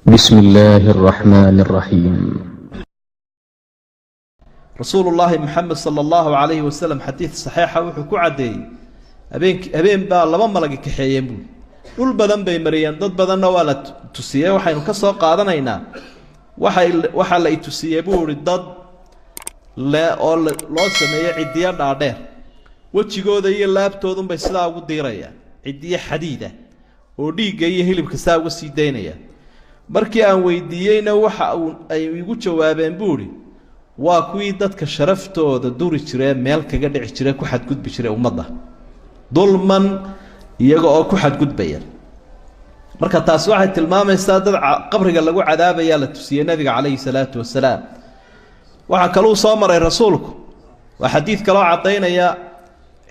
بسم الله الرحمن الرحيم. رسول الله محمد صلى الله عليه وسلم حديث صحيح وحكو عدي habeen baa laba malag kaxeeyeen buu dhul badan bay mariyeen dad badanna waa la tusiyay waxaynu ka soo qaadanaynaa waxa la tusiyay buu dad oo loo sameeyay cidiya dhaadheer wajigooda iyo laabtoodan bay sidaa ugu diirayaan cidiya xadiida oo dhiigga iyo hilibka saa uga sii deynaya markii aan weydiiyeyna waxa ay igu jawaabeen buu waa kuwii dadka sharaftooda duri jiray meel kaga dhici jiray ku xadgudbi jiray ummadda dulman iyaga oo ku xadgudbaya marka taas waxay tilmaamaysaa dad qabriga lagu cadaabaya la tusiyay nabiga kaleey salaatu wasalaam waxa kale uu soo maray rasuulku waa xadiis kale oo cadeynaya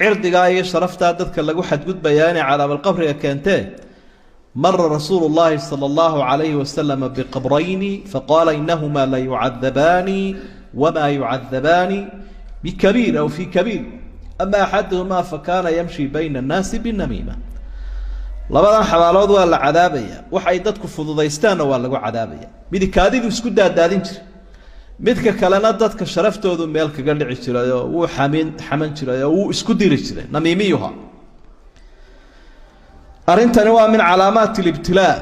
cirdiga iyo sharafta dadka lagu xadgudbaya inay cadaab qabriga keentee مر رسول الله صلى الله عليه وسلم بقبرين فقال إنهما لا يعذبان وما يعذبان بكبير أو في كبير أما أحدهما فكان يمشي بين الناس بالنميمة لبدا حوالود ولا عذابية وحيدتك فضوديستان ولا عذابية ميدي كادي اسكود دادين جري ميدك كلنا ددك شرفتودو ميلك غدعي جرايو و حمن جرايو و اسكو ديري جري نميميها arintani waa min calaamaat ibtilaa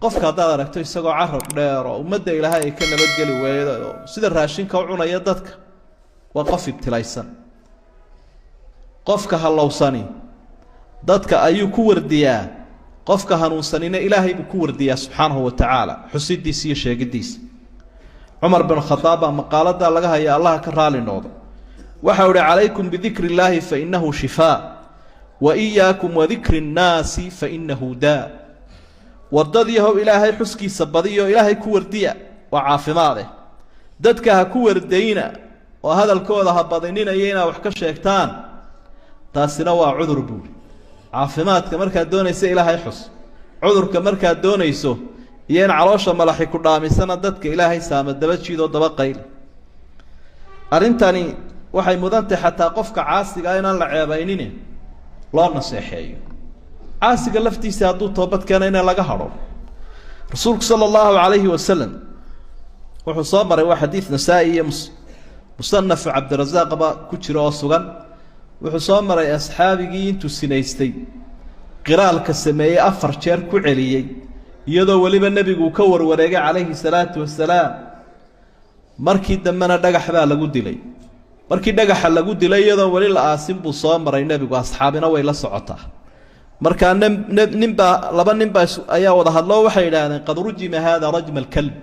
qofka hadaad aragto isagoo carab dheer oo umada ilaahay ay ka nabadgeli weeydo sida raashinka u cunaya dadka waa qof ibtilaysan qofka halowsani dadka ayuu ku wardiyaa qofka hanuunsanina ilaahay buu ku wardiyaa subxaanahu wa tacaala xusidiisa iyo sheegidiisa cumar bin khadaab maqaalada laga haya allah ka raali noqdo waxa uu calaykum bidikri illaahi fa innahu shifaa وإياكم وذكر الناس فإنه داء ورديه إلهي حسكي سبضيه إلهي كوردية وعافماده ددكها كوردينا وهذا الكوضة هبضينين أيينا وحكا شيكتان تاسنوا عذر بوري عافمات كمركا دونيسي إلهي حس عذر كمركا دونيسو يين عروشة ملاحي كرامي سنة ددك إلهي سامد دبتشي دو دبقيل أرنتاني وحي مدانتي حتى قفك عاسي قاينا لعيبينيني loo naseexeeyo caasiga laftiisa hadduu toobad keena in laga haro rasuulku sallallahu alayhi wasallam wuxuu soo maray waa xadiis nasaa'i iyo musannaf abdurrazaaq ba ku jiro oo sugan wuxuu soo maray asxaabigii intuu sinaystay qiraalka sameeyay 4 jeer ku celiyay iyadoo waliba nabigu ka warwareegay alayhi salaatu wasalaam markii dambana dhagax baa lagu dilay markii dhagaxa lagu dilay iyadoo wali la aasin buu soo maray nabigu asxaabina way la socotaa marka laba nin baa ayaa wada hadlo waxay yiraahdeen qad rujima hada rajm alkalb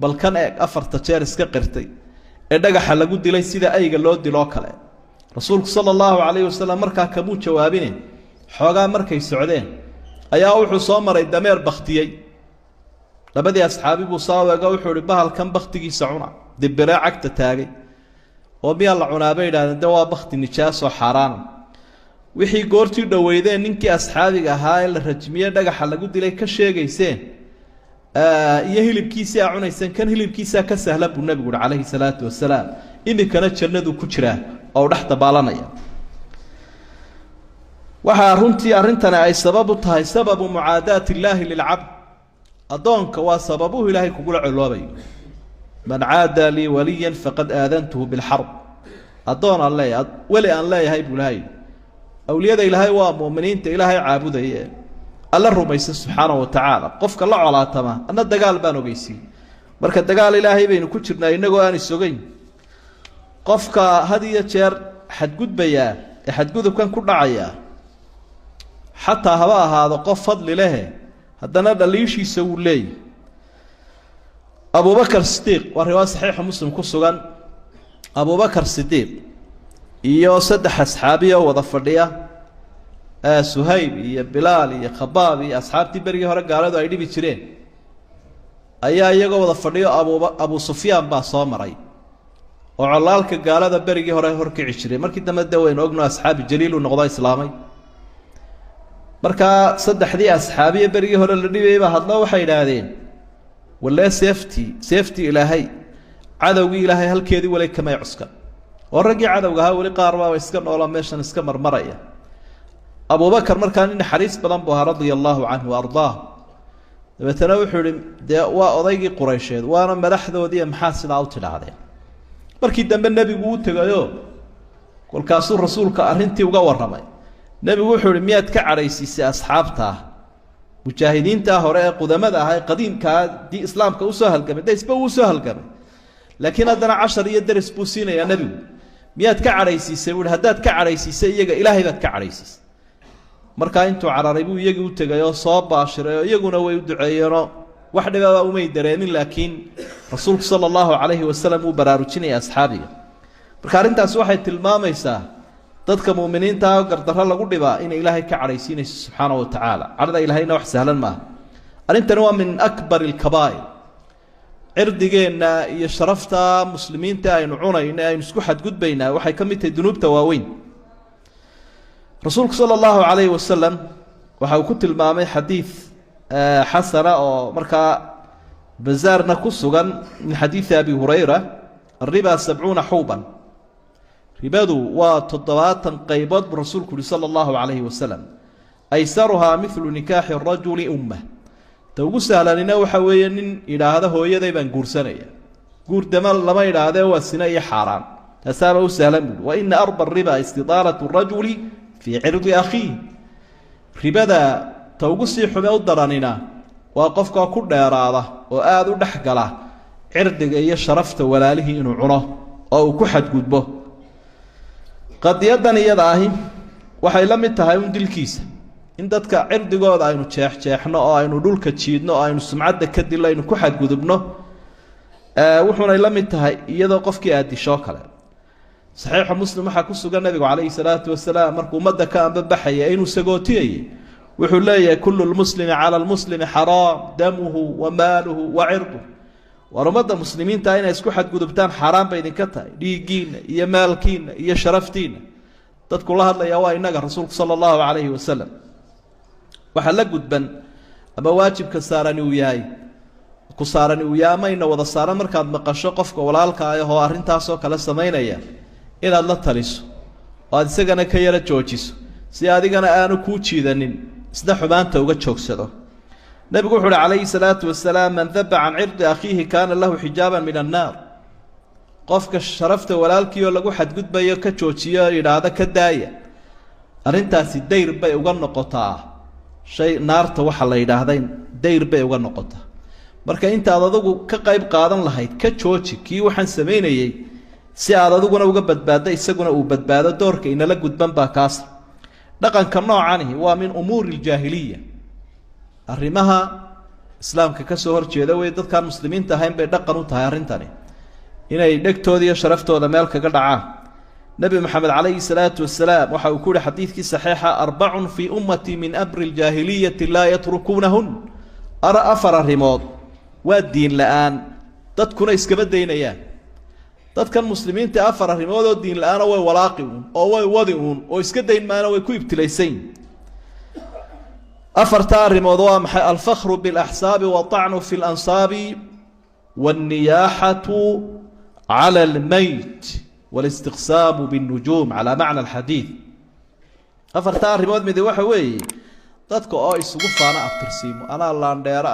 bal kan 4 jeer iska qirtay ee dhagaxa lagu dilay sida ayga loo dilo kale rasuulku sallallahu alayhi wasallam marka kamu jawaabine xoogaa markay socdeen ayaa wuxuu soo maray dameer baqtiyay labadii asxaabi buu saawaga wuxuu yiri bahalkan baqtigiisa cuna dibira cagta taagay oo biya la cunaabay yiraahdeen waa baqti nijaas oo xaraan wixii goortii dhaweydeen ninkii asxaabiga ahaa ee la rajmiyay dhagaxa lagu dilay ka sheegayseen iyo hilibkiisa cunaysan kan hilibkiisa ka sahlan buu nabigu kaleey salaatu wasalaam imikana jannadu ku jira oo dhaxda baalanaya waxa runtii arintana ay sabab u tahay sababu muaadaati illaahi lil abd adoonka waa sababu ilaahay kugu ciloobay من عاد لي وليا فقد آذنته بالحرب أدون الله ولي أن لا يهيب لهاي أولياء إلهي ومؤمنين إلهي عابدية الله الرميس سبحانه وتعالى قفك الله على تمام أنا الدجال بانو جيسي مركز الدجال إلهي بين كتشرنا إنه أنا السجين قفك هذه شر حد جود بيا حد جود كان كل عيا حتى هوا هذا قف فضل له هذا نبى ليش يسوي لي أبو بكر الصديق والرواية صحيح مسلم كسوغان أبو بكر الصديق إيو سدح أصحابي وضفردية سهيب يا بلال يا خباب يا أصحاب تبري هرق قالوا أيدي بيشرين أيا يجوا وضفردية أبو سفيان با صامري وعلالك قالوا بري هرق 20 مركي دم الدوين أجنوا أصحاب الجليل ونقضاء إسلامي مركا صدح دي أصحابي بري هرق اللي بيبا هذا وحيد هذين ولا سيفتي إلهي عدو إلهي هل كذي ولا كما يعسكر والرجع عدوها ولي قاروا ويسكن ولا ماشان اسكمر مريا أبو بكر مركان حريص بلنبها رضي الله عنه وأرضاه dabeetana wuxuu yidhi dee waa odaygii quraysheed waana madaxdoodii maxaa sidaa u tidhaahdeen markii dambe nebigu u tegayo kolkaasuu rasuulka arrintii uga warramay nebigu wuxuu yidhi miyaad ka cadhaysiisay asxaabtaa mujaahidiintaa hore ee qudamada ah ee qadiimkaa dii islaamka usoo halgamay daysba uu soo halgamay laakiin haddana cashar iyo daris buu siinayaa nebigu miyaad ka cadhaysiisay buu yidhi haddaad ka cadhaysiisay iyaga ilaahay baad ka cadhaysiisay markaa intuu cararay buu iyagii u tegay oo soo baashiray oo iyaguna way u duceeyeenoo wax dhibaba umay dareemin laakiin rasuulku sala allahu calayhi wasalam wuu baraarujinaya asxaabiga marka arrintaasi waxay tilmaamaysaa dadka mu'miniinta ah gardarro lagu dhibaa inay ilaahay ka cadhaysiinayso subxaana wa tacaala cadhada ilaahayna wax sahlan maaha arrintani waa min akbar alkabaa'ir cirdigeenna iyo sharafta muslimiinta aynu cunayno aynu isku xadgudbaynaa waxay ka mid tahay dunuubta waaweyn rasuulku sala allahu calayhi wasalam waxa uu ku tilmaamay xadiid xasana oo markaa bazaarna ku sugan min xadiidi abi hurayra الربا 70 حوبا ربادو وتضباطا قيبات برسول كل صلى الله عليه وسلم أيسرها مثل نكاح الرجل أمه توقو سهلا لنا وحويا إلى هذا هو يدي بان قرسانيا قور دمال لما إلى هذا هو السنية حرام تسابه سهلا وإن أربى الربا استطالة الرجل في عرض أخيه ربادا توقو سيحبه الدرانينا وقفك كل إرادة وآذو دحقله cirdiga iyo sharafta walaalihii inuu cuno oo uu ku xadgudbo qadiyadan iyada ahi waxay la mid tahay un dilkiisa in dadka cirdigooda aynu jeexjeexno oo aynu dhulka jiidno oo aynu sumcadda ka dilo aynu ku xadgudubno wuxuuna la mid tahay iyadoo qofkii aad disho kale saxiixa muslim waxaa ku sugan nabigu calayhi salaatu wasalaam markuu ummadda ka anbabaxaya inuu sagootiyay wuxuu leeyahay kullu lmuslimi cala lmuslimi xaraam damuhu wa maaluhu wa cirduhu ورمضة مسلمين تاينا اسكو حد قدبتان حرام بيدين كتاي ديقين يا مالكين يا شرفتين تذكر الله الله يا واينك الرسول صلى الله عليه وسلم وحلق قدبن أما واجب كسارني وياي كسارني ويا ماينا وذا سارة مركاد مقاشو قفك ولالك هو أرين تاسو كلا سمينا يا إلى الله تلسو وهذا سيغانا كيرا جوجيسو سيادي غانا آنو كوچي ذنين سنحو بانتا وغا جوكسدو نبي قول عليه الصلاة والسلام من ذب عن عرض أخيه كان له حجابا من النار قفك الشرفت ولالكي ولا حد قد بيا كتشوتشيا إلى هذا كداية أرنتاس الدير بي وغن قطع شيء نار توحل إلى هذين دير بي وغن قطع marka inta adadu ka qayb qaadan lahayd ka jooji kii waxaan sameynayay si adaduguna uga badbaado isaguna uu badbaado doorka in la gudban ba kaas dhaqanka noocani waa min umuuri jaahiliya arrimaha islaamka ka soo horjeeda way dadka muslimiinta ahayn bay dhaqan u tahay arintani inay dhagtooda iyo sharaftooda meel kaga dhacaan nabi maxamed calayhi salaatu wasalaam waxa uu ku yiri xadiidkii saxiixa arba'un fi ummati min amri aljaahiliyati la yatrukunahun ara afar rimood waa diin la'aan dadkuna iskaba daynayaan dadkan muslimiinta afar rimood oo diin la'aan way walaaqi oo way wadi oo iska dayn maana way ku ibtilaysan أفرتار موضوع الفخر بالأحساب والطعن في الأنصاب والنياحة على الميت والاستقسام بالنجوم على معنى الحديث أفرتار موضوع مذي وحوي تذكر أيس وفانا أفترسيمو أنا الله نديره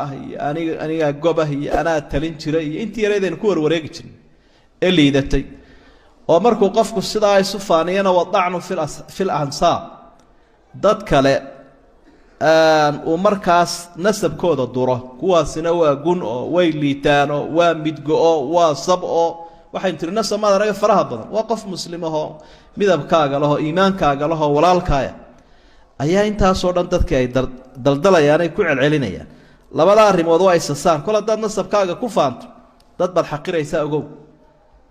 أنا جوبه أنا تلينشري أنت يريدين كور وريجتن اللي يدتي ومركو قفكو الصداع سفاني أنا والطعن في الأنصاب تذكر ومركز نسب كود الدورة كواسنا وجن ويليتان ومدجو وصبء وحين ترى نسب ما رأي فرها بدن وقف مسلمه مذهب كاجا له إيمان كاجا له ولا الكايا أيها أنت صورة تذكر دلدلة يعني كل علينا لما لا ري موضوع السسان كل ده نسب كاجا كوفانت ده بالحقيقة يساوي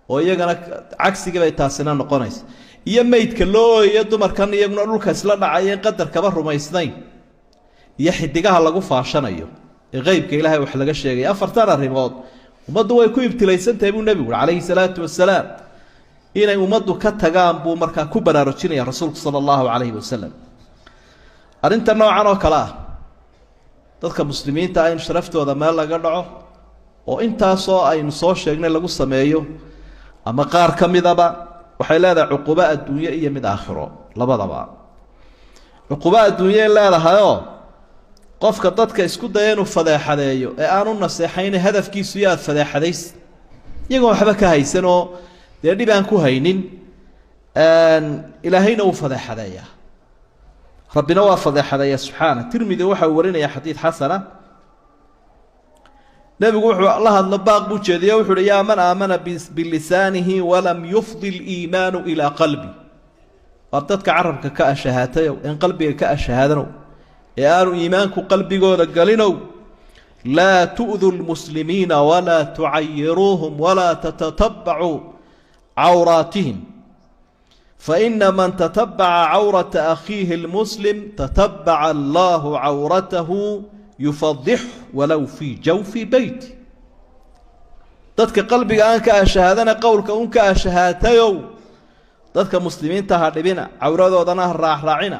ويجانا عكس كذا يتاسنا نقنيس يما يتكلوا يدو مركان يجنا لك سلنا عين قدر كبر ما يسنين يحدقها لغو فاشانيو غيبك إلهي وحلقة الشيء أفرتان الرماد ومدو يكون ابتليسان تابو النبي عليه الصلاة والسلام إنا ومدو كتغان بو مركا كبرا رجيني يا رسول صلى الله عليه وسلم أرنت النوع عنه كلاه تذكر مسلمين تاين شرفتو هذا مال لقرعه وإنتا صو أين صو شيئنا لغو سمايو أما قار كم ذبا وحيلا ذا عقوباء الدنيا من آخره لبضبا عقوباء الدنيا لا لها qofka dadka isku daya inuu fadeexadeeyo ee aanu naseexayn hadafkiisu yaad fadeexadays iyagoo waxba ka haysan oo dee dhib aan ku haynin ilaahayna uu fadeexadeeyaa rabbina waa fadeexadeeya subxaana tirmidi waxa uu warinaya xadiid xasana nebigu wuxuu la hadlo baaq buu jeediye wuxuu uhi yaa man aamana bilisaanihi walam yufdi liimaanu ilaa qalbi waa dadka carabka ka ashahaatayow in qalbiga ka ashahaadanow ee aanu iimaanku qalbigooda galinow laa tu'du lmuslimiina walaa tucayiruuhum walaa tatatabacuu cawraatihim faina man tatabaca cawrata akhiihi lmuslim tatabaca allahu cawratahu yufadixu walow fii jawfi beyti dadka qalbiga aan ka ashahaadana qowlka un ka ashahaatayow dadka muslimiinta ha dhibina cawradoodana ha raacraacina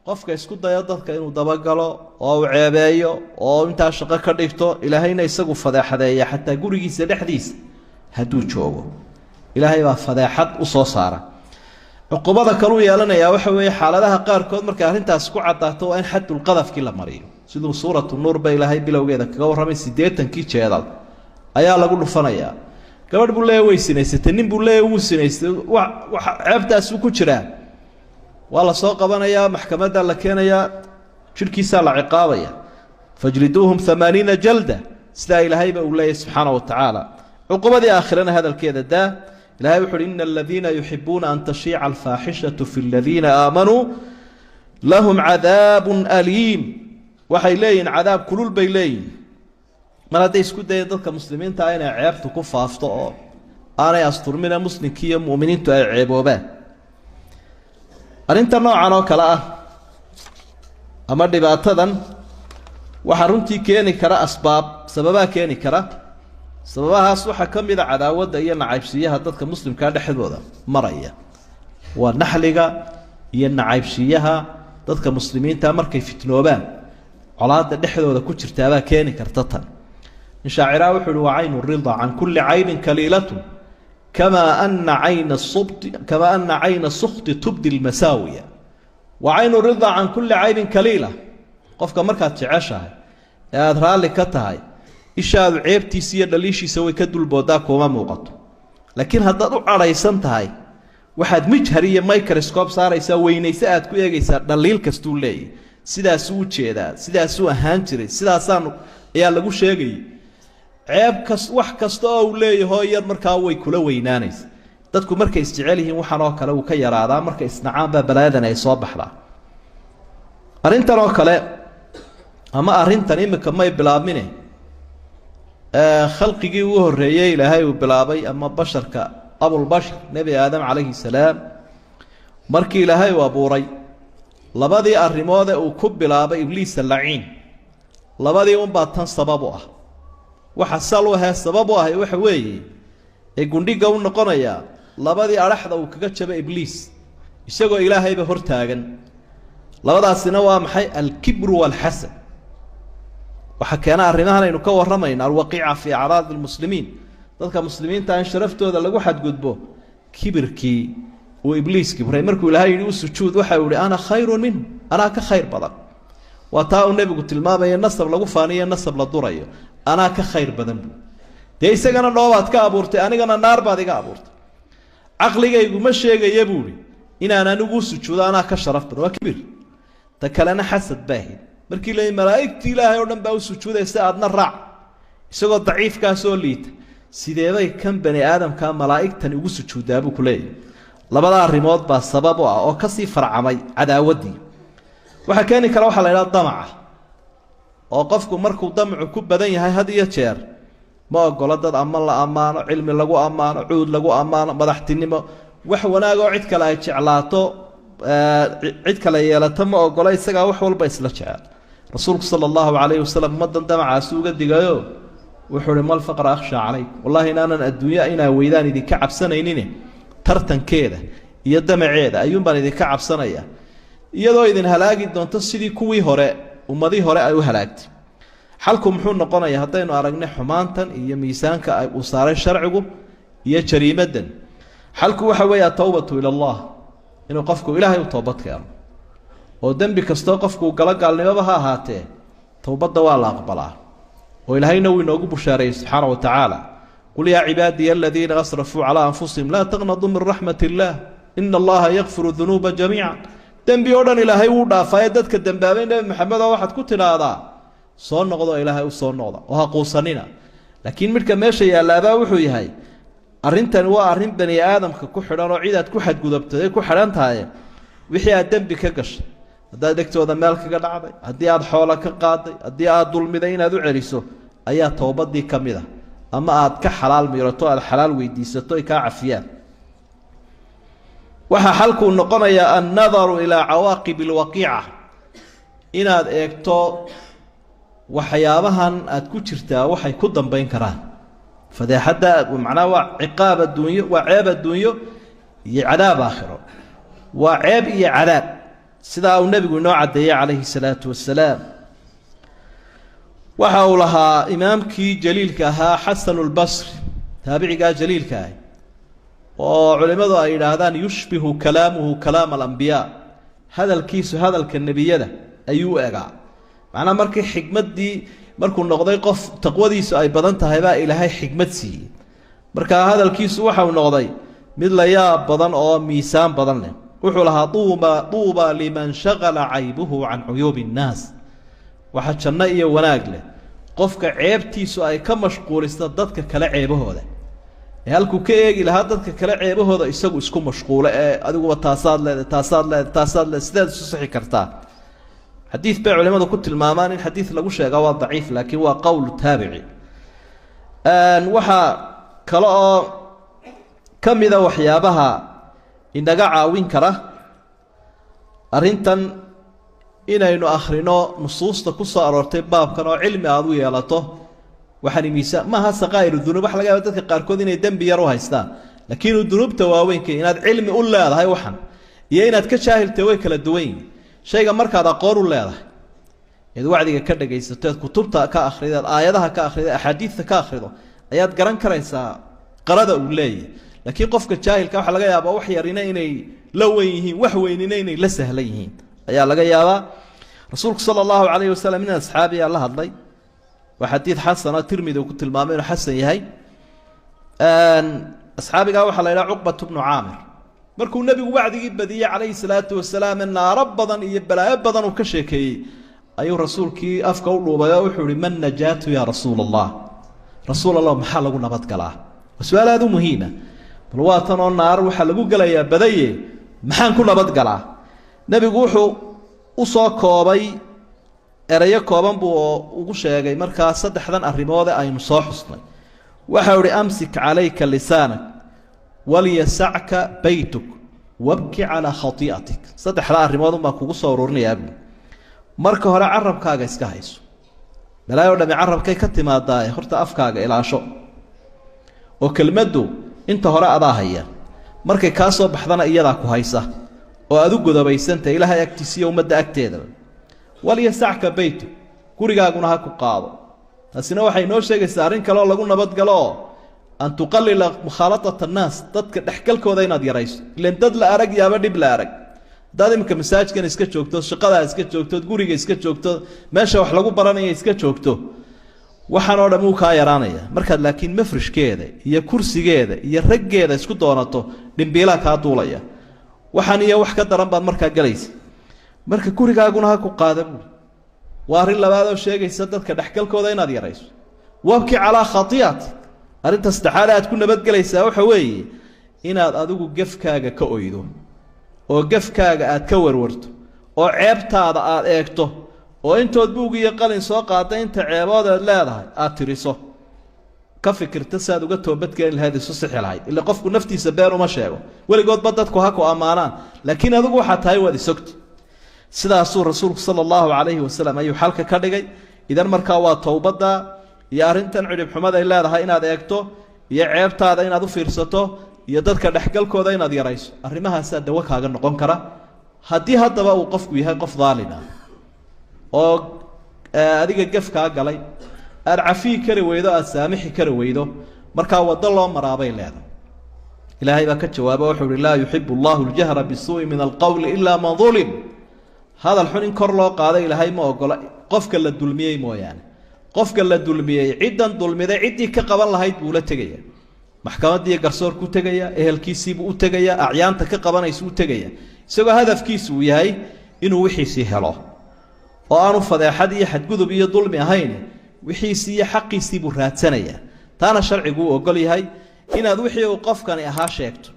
qofka isku dayo dadka inuu dabagalo oo uu ceebeeyo oo intaa shaqo ka dhigto ilaahayna isagu fadeexadeeya xataa gurigiisa dhexdiisa hadduu joogo ilaahay baa fadeexad u soo saara cuqubada kaluu yeelanayaa waxa weeye xaaladaha qaarkood markay arrintaas ku caddaato waa in xadulqadafkii la mariyo siduu suuratu nuur ba ilaahay bilowgeeda kaga warramay 80kii jeedal ayaa lagu dhufanayaa gabadh buu leeyahay way sinaysatay nin buu leeyahay wuu sinaystay ceebtaasuu ku jiraa waa la soo qabanayaa maxkamadda la keenayaa jirhkiisaa la ciqaabaya fajliduuhum 80 jalda sidaa ilaahayba uu leeyahay subxaana wa tacaala cuqubadii aakhirana hadalkeeda daa ilahay wuxu uhi ina aladiina yuxibuuna an tashiica alfaaxishatu fi aladiina aamanuu lahum cadaabun aliim waxay leeyihin cadaab kulul bay leeyihin mar hadday isku dayeen dadka muslimiinta ah inay ceebtu ku faafto oo aanay asturmina muslimkii iyo mu'miniintu ay ceeboobaan arrinta noocan oo kale ah ama dhibaatadan waxaa runtii keeni kara sababaa keeni kara sababahaas waxaa ka mid a cadaawadda iyo nacaybsiiyaha dadka muslimkaa dhexdooda maraya waa naxliga iyo nacaybsiiyaha dadka muslimiinta markay fitnoobaan colaada dhexdooda ku jirtaabaa keeni karta tan in shaaciraa wuxuu uhi waa caynu rida can kulli caybin kaliilatun kamaa ana cayna sukti tubdi lmasaawiya waa caynu rida can kulli caybin kaliila qofka markaad jeceshahay ee aada raalli ka tahay ishaadu ceebtiisa iyo dhaliishiisa way ka dulboodaa kuma muuqato laakiin haddaad u cadhaysan tahay waxaad mijhar iyo microscope saaraysaa weynayse aad ku eegaysaa dhaliil kastuu leeyahy sidaasuu u jeedaa sidaasuu ahaan jiray sidaasaanu ayaa lagu sheegayay wax kasta oo uu leeyahoo yar markaa way kula weynaanaysa dadku markay isjecel yihiin waxaan oo kale uu ka yaraadaa markay isnacaanbaa balaadan ay soo baxdaa arrintan oo kale ama arrintan imika may bilaabmine khalqigii ugu horreeyey ilaahay uu bilaabay ama basharka abulbashar nebi aadam calayhi salaam markii ilaahay uu abuuray labadii arrimoode uu ku bilaabay ibliisa laciin labadii unbaa tan sabab u ah waxa sal u ahee sabab u ahay waxa weeye ee gundhiga u noqonayaa labadii adhaxda uu kaga jaba ibliis isagoo ilaahayba hortaagan labadaasina waa maxay alkibru waalxasad waxaa keena arrimahan aynu ka warramayna alwaqiica fii acraadi lmuslimiin dadka muslimiinta in sharaftooda lagu xadgudbo kibirkii uu ibliis kibray markuu ilaahay yidhi u sujuud waxa uu yihi ana khayrun minhu anaa ka khayr badan waa taa uu nebigu tilmaamaya nasab lagu faaniyo nasab la durayo anaa ka khayr badan buu dee isagana dhoobaad ka abuurtay anigana naar baad iga abuurtay caqligaygu ma sheegaya buuhi inaan anigu sujuudo anaa ka sharaf badan waa kibir ta kalena xasad baahid markii la malaa'igtii ilaahay oo dhan baa u sujuudaysa aadna raac isagoo daciifkaasoo liita sideebay kan bani aadamka malaa'igtan ugu sujuudaa buu ku leeyahay labada arrimood baa sabab u ah oo kasii farcamay cadaawaddii waxaa keeni kara waxaa la idhaha damaca oo qofku markuu damacu ku badan yahay had iyo jeer ma ogolo dad ama la ammaano cilmi lagu ammaano cuud lagu ammaano madaxtinimo wax wanaag oo cid kale ay jeclaato cid kale yeelato ma ogolo isagaa wax walba isla jecel rasuulku sala allahu calayhi wasalam ummaddan damacaasi uga digayo wuxuu uhi mal faqra akhshaa calayk wallahi inaanan adduunya inaa weydaan idinka cabsanaynine tartankeeda iyo damaceeda ayuunbaan idinka cabsanaya iyadoo idin halaagi doonto sidii kuwii hore ummadii hore ay u halaagtay xalku muxuu noqonayaa haddaynu aragnay xumaantan iyo miisaanka ay uu saaray sharcigu iyo jariimadan xalku waxa weeye atawbatu ila allah inuu qofku ilaahay u toobad keeno oo dembi kastoo qofku galo gaalnimaba ha ahaatee towbadda waa la aqbalaa oo ilaahayna wuu inoogu bushaareeyey subxaana wa tacaala qul yaa cibaadiya aladiina asrafuu calaa anfusihim laa taqnaduu min raxmat illaah ina allaha yakfiru dunuuba jamiica dembi oo dhan ilaahay wuu dhaafaaye dadka dembaabay nebi maxamed oo waxaad ku tidhaahdaa soo noqdo ilaahay u soo noqda oo ha quusanina laakiin midhka meesha yaallaabaa wuxuu yahay arrintani waa arrin bani aadamka ku xidhan oo cidaad ku xadgudubtay ku xidhan tahay wixii aad dembi ka gashay haddaad dhegtooda meel kaga dhacday haddii aad xoola ka qaaday haddii aad dulmiday inaad u celiso ayaa towbadii ka mid a ama aad ka xalaal miirato aad xalaal weydiisato ay kaa cafiyaan waxaa xalkuu noqonayaa annadaru ilaa cawaaqib alwaqiica inaad eegto waxyaabahan aad ku jirtaa waxay ku dambayn karaan fadeexadda macnaha waa ciqaab adduunyo waa ceeb adduunyo iyo cadaab aakhiro waa ceeb iyo cadaab sidaa uu nebigu inoo caddeeyey calayhi salaatu wassalaam waxa uu lahaa imaamkii jaliilka ahaa xasanu lbasri taabicigaa jaliilka ah oo culimmadu ay yidhaahdaan yushbihu kalaamuhu kalaama alambiyaa hadalkiisu hadalka nebiyada ayuu u egaa macnaha markii xikmaddii markuu noqday qof taqwadiisu ay badan tahay baa ilaahay xikmad siiyey markaa hadalkiisu waxau noqday mid la yaab badan oo miisaan badan leh wuxuu lahaa tuuba liman shaqala caybuhu can cuyuubi innaas waxa janno iyo wanaag leh qofka ceebtiisu ay ka mashquulisto dadka kale ceebahooda ee halkuu ka eegi lahaa dadka kale ceebahooda isagu isku mashquulo ee adiguba taasaad leedahay sidaad isu sixi kartaa xadiid bay culimadu ku tilmaamaan in xadiid lagu sheegaa waa daciif laakiin waa qowl taabici waxaa kale oo ka mida waxyaabaha inaga caawin kara arrintan inaynu akhrino nusuusta ku soo aroortay baabkan oo cilmi aada u yeelato waxaani miisaan maaha saqaa'iru dunuub waxa laga yaaba dadka qaarkood inay dembi yar u haystaan laakiin dunuubta waaweynka inaad cilmi u leedahay waxan iyo inaad ka jaahiltay way kala duwan yihiin shayga markaad aqoon u leedahay eed wacdiga ka dhagaysato eed kutubta ka akhrido eed aayadaha ka akhrido axaadiidta ka akhrido ayaad garan karaysaa qarada uu leeyahay laakiin qofka jaahilka waxa laga yaabaa wax yarina inay la weyn yihiin wax weynina inay la sahlan yihiin ayaa laga yaabaa rasuulku sala allahu calayhi wasalam nin asxaabiyaa la hadlay waa xadiid xasana tirmidi uu ku tilmaamay inuu xasan yahay asxaabigaa waxaa la yidhaha cuqbat bnu caamir markuu nebigu wacdigii badiyey calayhi salaatu wasalaam naaro badan iyo balaayo badan uu ka sheekeeyey ayuu rasuulkii afka u dhuubay oo wuxuu ihi man najaatu yaa rasuula allah rasuul allah maxaa lagu nabadgalaa waa su-aal aada u muhiima bal waa tan oo naar waxaa lagu gelayaa badaye maxaan ku nabadgalaa nebigu wuxuu u soo koobay erayo kooban buu ugu sheegay markaa saddexdan arrimoode aynu soo xusnay waxau ihi amsik calayka lisaanak walyasacka baytuk wabki calaa khatii'atik saddexda arrimood unbaan kugu soo ururinayaa buui marka hore carabkaaga iska hayso balaayo dhami carabkay ka timaadaae horta afkaaga ilaasho oo kelmaddu inta hore adaa haya markay kaa soo baxdana iyadaa ku haysa oo aad u godobaysantah ilaahay agtiisa iyo ummadda agteedaba walyasacka baytuk gurigaaguna ha ku qaado taasina waxay noo sheegaysaa arrin kaleoo lagu nabadgalo oo an tuqalila mukhaalatata annaas dadka dhexgalkooda inaad yarayso ilan dad la arag yaaba dhib la arag haddaad iminka masaajkan iska joogto shaqadaa iska joogtood guriga iska joogto meesha wax lagu baranaya iska joogto waxaan oo dham uu kaa yaraanaya markaad laakiin mafrishkeeda iyo kursigeeda iyo raggeeda isku doonato dhimbiilaa kaa duulaya waxaan iyo wax ka daran baad markaa galaysa marka gurigaaguna ha ku qaada buui waa arrin labaadoo sheegaysa dadka dhexgalkooda inaad yarayso wabki calaa khatii'ati arrinta saddexaad aad ku nabadgelaysaa waxa weeye inaad adigu gefkaaga ka oydo oo gefkaaga aad ka warwarto oo ceebtaada aad eegto oo intood buug iyo qalin soo qaada inta ceeboodeed leedahay aad tiriso ka fikirta saad uga toobadkeeni lahayd isu sixi lahayd ila qofku naftiisa been uma sheego weligoodba dadku ha ku ammaanaan laakiin adigu waxaa tahay waad isogti sidaasuu rasuulku sala allahu calayhi wasalam ayuu xalka ka dhigay idan markaa waa towbadda iyo arrintan cidhibxumad ay leedahay inaad eegto iyo ceebtaada inaad u fiirsato iyo dadka dhexgalkooda inaad yarayso arrimahaasaa dawo kaaga noqon kara haddii haddaba uu qofku yahay qof daalin ah oo adiga gef kaa galay aad cafiyi kari weydo aad saamixi kari weydo markaa waddo loo maraabay leedahay ilaahay baa ka jawaaba wuxuu uhi laa yuxibu allahu ljahra bisuu'i min alqowli ilaa man dulim هذا الحين كر لو قاضي إلهي ما أقول قفك اللي دلمية مو يعني قفك اللي دلمية عدا دلمية عدي كقبل الله يقول تجيا محكمة دي قرصور كو تجيا إيه الكيسي بو تجيا أعيان تكقبنا يسوي تجيا سوى هذا في كيس وياي إنه وحيسي هلا وأنا فذا حد يحد جذو بيه ظلم هين وحيسي حقي سيبو راتسنية تانا شرعي جو أقولي هاي إن ذوحي وقف كان يهاشيكتو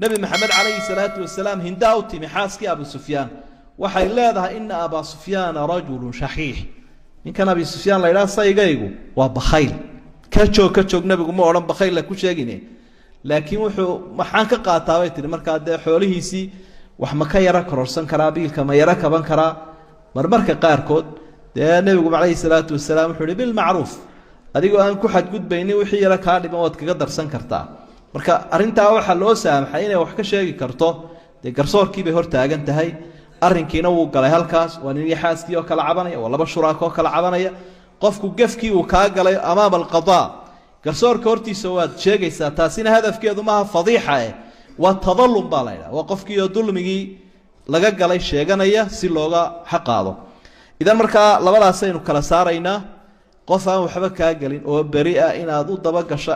نبي محمد عليه الصلاة والسلام هنداوتي محاسكي أبو سفيان وحي الله إن أبا سفيان رجل شحيح إن كان أبي سفيان لا يلا صيغيغو وبخيل كتشو نبي قوم أورام بخيل لكل شيء لكن وحو محانك قاطاويت marka de xoolihiisi wax ma ka yara kororsan kara biilka ma yara kaban kara marmarka qaar kood de nabigu kaleey salaatu wasalaam wuxuu bil macruuf adigu aan ku xad gudbaynin wixii yara ka dhiman wad kaga darsan kartaa marka arinta waxa loo saamaxay inay wax ka sheegi karto de garsoorkii bay hor taagan tahay arrinkiina wuu galay halkaas waa nin yaxaaskii oo kala cabanaya waa laba shuraako kala cabanaya qofku gafkii uu ka galay amaam alqadaa garsoorka hortiisa waad sheegaysaa taasina hadafkeedu maaha fadiixa waa tadallum baa la yiraahdaa waa qofkii oo dulmigii laga galay sheeganaya si looga xaqaado idan marka labadaas aynu kala saaraynaa qof aan waxba ka galin oo bari ah inaad u daba gasho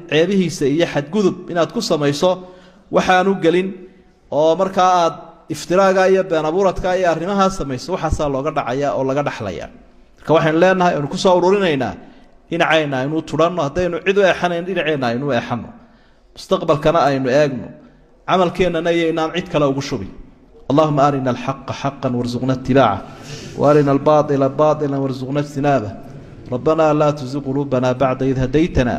ceebihiisa iyo xadgudub inaad ku samayso waxaan u galin oo marka aad iftiraaga iyo been abuuradka iyo arrimaha samayso waxa looga dhacaya oo laga dhaxlaya marka waxaan leenahay inuu ku soo ururinaynaa dhinacayna inuu turanno haddaynu cid u eexanayn dhinacayna inuu eexano mustaqbalkana aynu eegno camalkeennana iyo inaan cid kale ugu shubin اللهم أرنا الحق حقا وارزقنا اتباعه وأرنا الباطل باطلا وارزقنا اجتنابه ربنا لا تزغ قلوبنا بعد إذ هديتنا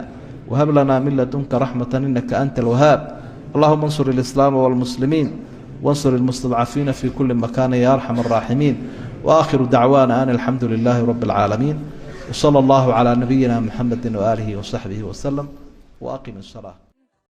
وهب لنا من لدنك رحمة إنك أنت الوهاب اللهم انصر الإسلام والمسلمين وانصر المستضعفين في كل مكان يا أرحم الراحمين وآخر دعوانا أن الحمد لله رب العالمين وصلى الله على نبينا محمد وآله وصحبه وسلم وأقم الصلاة